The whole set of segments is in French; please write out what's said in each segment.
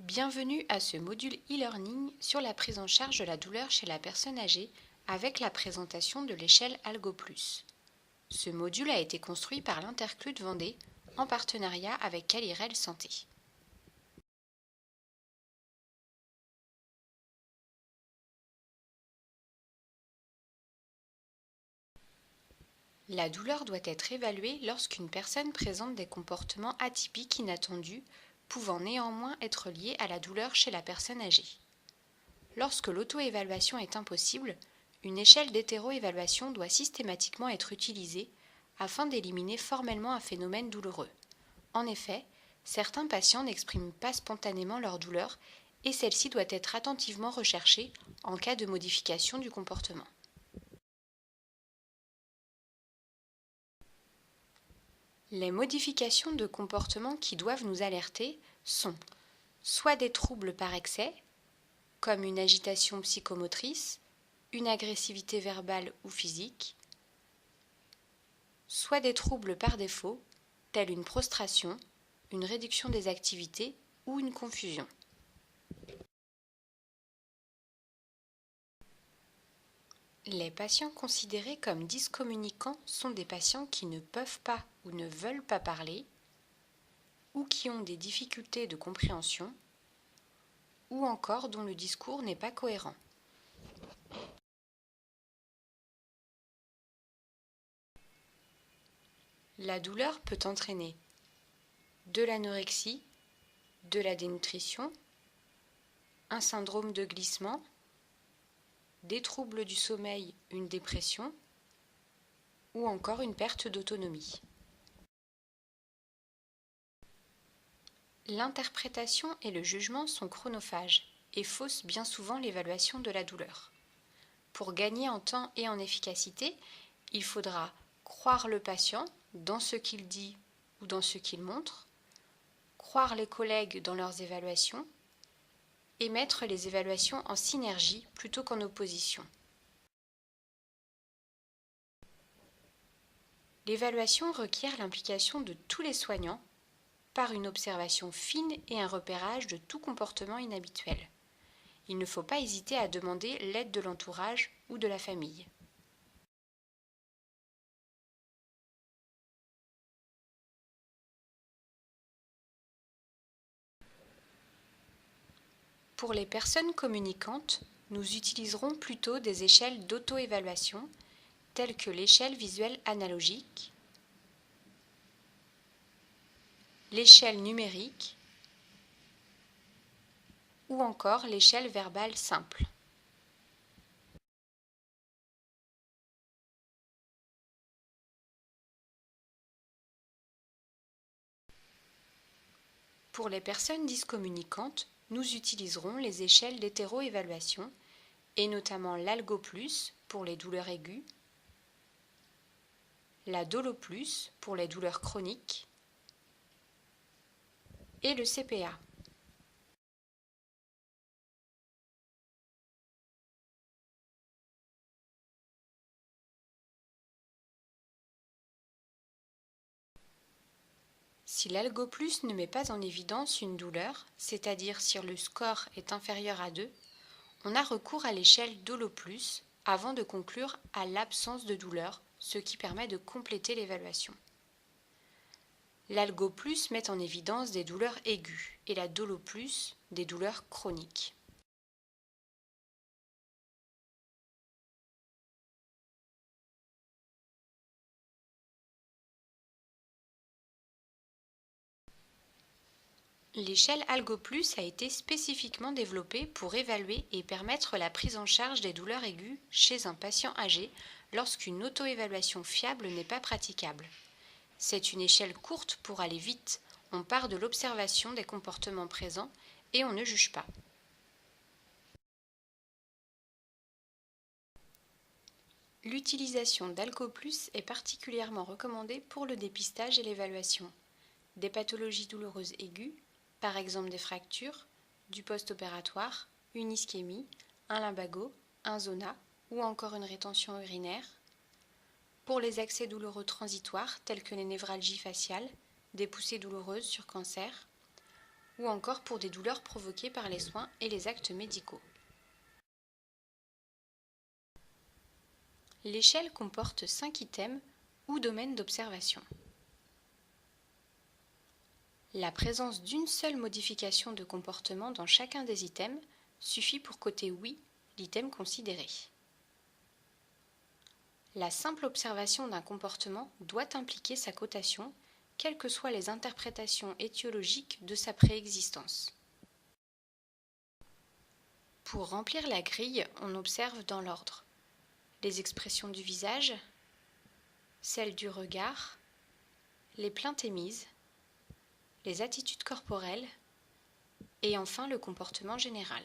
Bienvenue à ce module e-learning sur la prise en charge de la douleur chez la personne âgée avec la présentation de l'échelle Algo+. Ce module a été construit par l'Interclut Vendée en partenariat avec Calirel Santé. La douleur doit être évaluée lorsqu'une personne présente des comportements atypiques inattendus, pouvant néanmoins être liés à la douleur chez la personne âgée. Lorsque l'auto-évaluation est impossible, une échelle d'hétéro-évaluation doit systématiquement être utilisée afin d'éliminer formellement un phénomène douloureux. En effet, certains patients n'expriment pas spontanément leur douleur et celle-ci doit être attentivement recherchée en cas de modification du comportement. Les modifications de comportement qui doivent nous alerter sont soit des troubles par excès, comme une agitation psychomotrice, une agressivité verbale ou physique, soit des troubles par défaut, tels une prostration, une réduction des activités ou une confusion. Les patients considérés comme dyscommunicants sont des patients qui ne peuvent pas ou ne veulent pas parler, ou qui ont des difficultés de compréhension, ou encore dont le discours n'est pas cohérent. La douleur peut entraîner de l'anorexie, de la dénutrition, un syndrome de glissement, des troubles du sommeil, une dépression ou encore une perte d'autonomie. L'interprétation et le jugement sont chronophages et faussent bien souvent l'évaluation de la douleur. Pour gagner en temps et en efficacité, il faudra croire le patient dans ce qu'il dit ou dans ce qu'il montre, croire les collègues dans leurs évaluations et mettre les évaluations en synergie plutôt qu'en opposition. L'évaluation requiert l'implication de tous les soignants par une observation fine et un repérage de tout comportement inhabituel. Il ne faut pas hésiter à demander l'aide de l'entourage ou de la famille. Pour les personnes communicantes, nous utiliserons plutôt des échelles d'auto-évaluation telles que l'échelle visuelle analogique, l'échelle numérique ou encore l'échelle verbale simple. Pour les personnes dyscommunicantes, nous utiliserons les échelles d'hétéro-évaluation et notamment l'Algo+ pour les douleurs aiguës, la Dolo+ pour les douleurs chroniques et le CPA. Si l'Algo+ ne met pas en évidence une douleur, c'est-à-dire si le score est inférieur à 2, on a recours à l'échelle Dolo+ avant de conclure à l'absence de douleur, ce qui permet de compléter l'évaluation. L'Algo+ met en évidence des douleurs aiguës et la Dolo+ des douleurs chroniques. L'échelle Algo+ a été spécifiquement développée pour évaluer et permettre la prise en charge des douleurs aiguës chez un patient âgé lorsqu'une auto-évaluation fiable n'est pas praticable. C'est une échelle courte pour aller vite. On part de l'observation des comportements présents et on ne juge pas. L'utilisation d'Algo+ est particulièrement recommandée pour le dépistage et l'évaluation des pathologies douloureuses aiguës, par exemple des fractures, du post-opératoire, une ischémie, un lumbago, un zona ou encore une rétention urinaire, pour les accès douloureux transitoires tels que les névralgies faciales, des poussées douloureuses sur cancer, ou encore pour des douleurs provoquées par les soins et les actes médicaux. L'échelle comporte 5 items ou domaines d'observation. La présence d'une seule modification de comportement dans chacun des items suffit pour coter oui l'item considéré. La simple observation d'un comportement doit impliquer sa cotation, quelles que soient les interprétations étiologiques de sa préexistence. Pour remplir la grille, on observe dans l'ordre les expressions du visage, celles du regard, les plaintes émises, les attitudes corporelles et enfin le comportement général.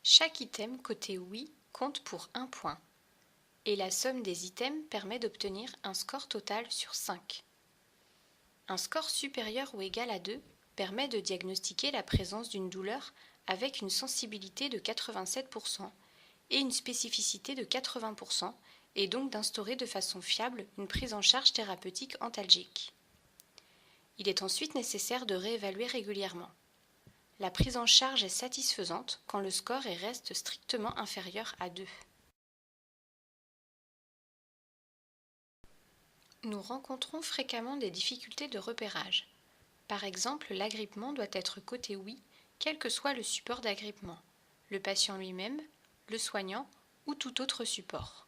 Chaque item coté oui compte pour 1 point et la somme des items permet d'obtenir un score total sur 5. Un score supérieur ou égal à 2 permet de diagnostiquer la présence d'une douleur avec une sensibilité de 87% et une spécificité de 80% et donc d'instaurer de façon fiable une prise en charge thérapeutique antalgique. Il est ensuite nécessaire de réévaluer régulièrement. La prise en charge est satisfaisante quand le score reste strictement inférieur à 2. Nous rencontrons fréquemment des difficultés de repérage. Par exemple, l'agrippement doit être coté oui, quel que soit le support d'agrippement, le patient lui-même, le soignant ou tout autre support.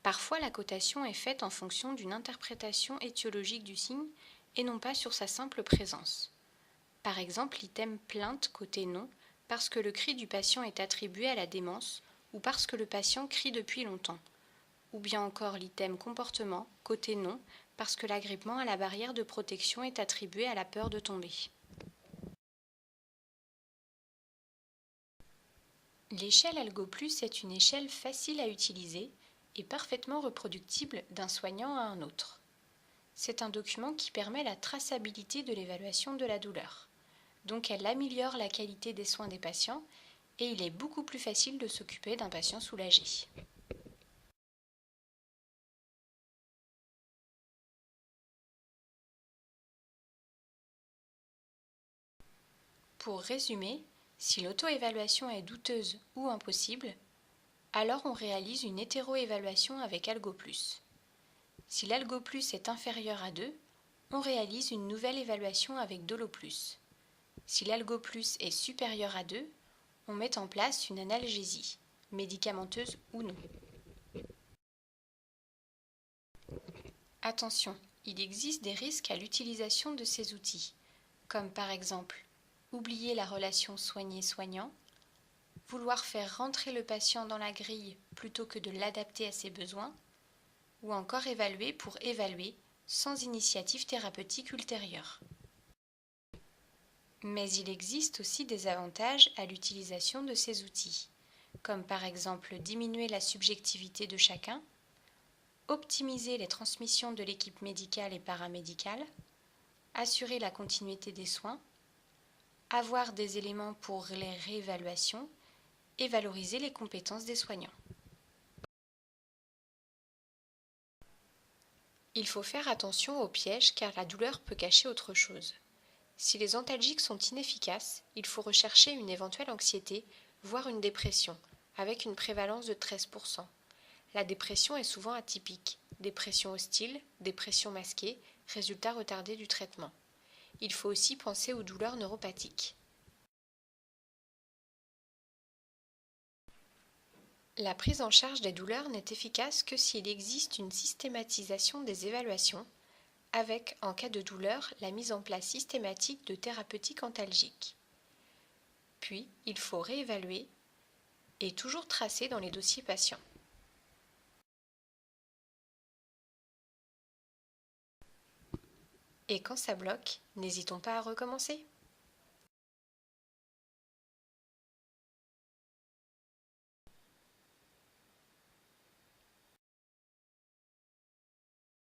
Parfois, la cotation est faite en fonction d'une interprétation étiologique du signe et non pas sur sa simple présence. Par exemple, l'item plainte coté non parce que le cri du patient est attribué à la démence ou parce que le patient crie depuis longtemps. Ou bien encore l'item comportement coté non parce que l'agrippement à la barrière de protection est attribué à la peur de tomber. L'échelle Algo Plus est une échelle facile à utiliser et parfaitement reproductible d'un soignant à un autre. C'est un document qui permet la traçabilité de l'évaluation de la douleur. Donc elle améliore la qualité des soins des patients et il est beaucoup plus facile de s'occuper d'un patient soulagé. Pour résumer, si l'auto-évaluation est douteuse ou impossible, alors on réalise une hétéro-évaluation avec Algo Plus. Si l'Algo Plus est inférieur à 2, on réalise une nouvelle évaluation avec Dolo Plus. Si l'Algo Plus est supérieur à 2, on met en place une analgésie, médicamenteuse ou non. Attention, il existe des risques à l'utilisation de ces outils, comme par exemple oublier la relation soigné-soignant, vouloir faire rentrer le patient dans la grille plutôt que de l'adapter à ses besoins, ou encore évaluer pour évaluer sans initiative thérapeutique ultérieure. Mais il existe aussi des avantages à l'utilisation de ces outils, comme par exemple diminuer la subjectivité de chacun, optimiser les transmissions de l'équipe médicale et paramédicale, assurer la continuité des soins, avoir des éléments pour les réévaluations et valoriser les compétences des soignants. Il faut faire attention aux pièges car la douleur peut cacher autre chose. Si les antalgiques sont inefficaces, il faut rechercher une éventuelle anxiété, voire une dépression, avec une prévalence de 13%. La dépression est souvent atypique, dépression hostile, dépression masquée, résultat retardé du traitement. Il faut aussi penser aux douleurs neuropathiques. La prise en charge des douleurs n'est efficace que s'il existe une systématisation des évaluations, avec, en cas de douleur, la mise en place systématique de thérapeutiques antalgiques. Puis, il faut réévaluer et toujours tracer dans les dossiers patients. Et quand ça bloque, n'hésitons pas à recommencer.